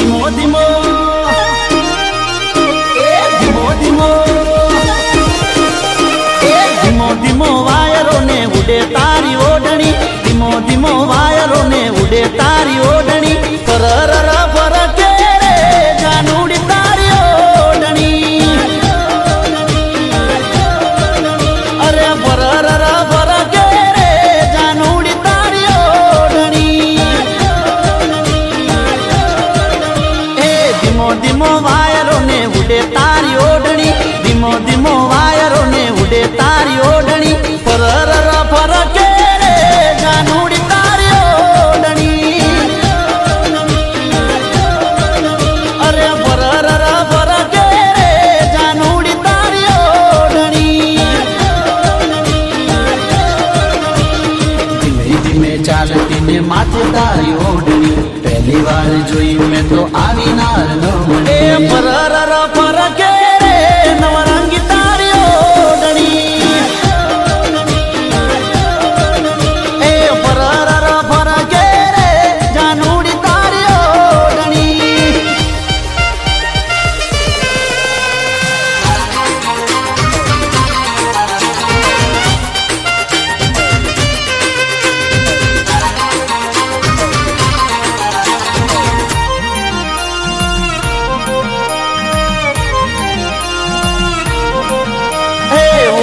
धीमो धीमो धीमो धीमो धीमो धीमो वायरो ने उड़े तारी ओढ़नी धीमो धीमो वायरो ने उड़े तारी ओढ़नी फरर फरके रे जानूड़ी तारी ओढ़नी अरे फरर फरके रे जानूड़ी तारी ओढ़नी धीमो धीमो वायरो ने उड़े तारी ओढ़नी धीमो धीमो वायरो ने उड़े तारी ओढ़नी फरर फरके रे जानूड़ी तारी ओढ़नी अरे फरर फरके रे जानूड़ी तारी ओढ़नी धीमे धीमे चालती ने माथे तारी ओढ़नी पहली बार जोई मैं तो आवी नार नो फरर फरके रे नवरंगी तारी ओढ़नी फरर फरके रे जानूड़ी तारी ओढ़नी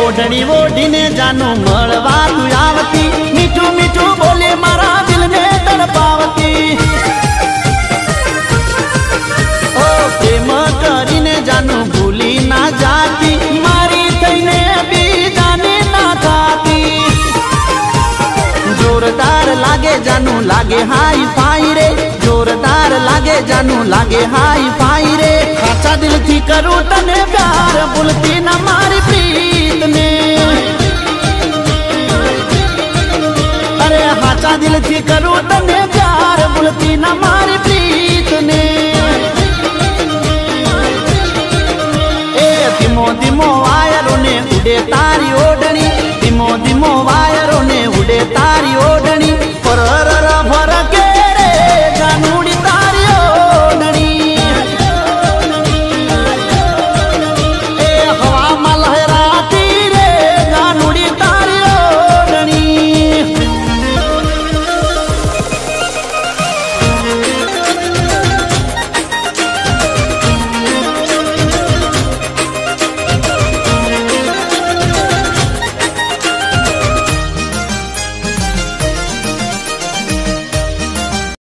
ओढ़नी ओढ़ीने जानू मळवा तू आवती मीठू मीठू बोले मारा दिल ने तड़पावती ओ प्रेम करीने जानू भूली ना जाती मारी थईने भी जाने ना थाती जोरदार लागे जानू लागे हाई फाई रे जोरदार लागे जानू लागे हाई फाई रे खाचा दिल थी करूं तने प्यार भूलती ना मारी प्रीत ने अरे हाचा दिल थी करूं तने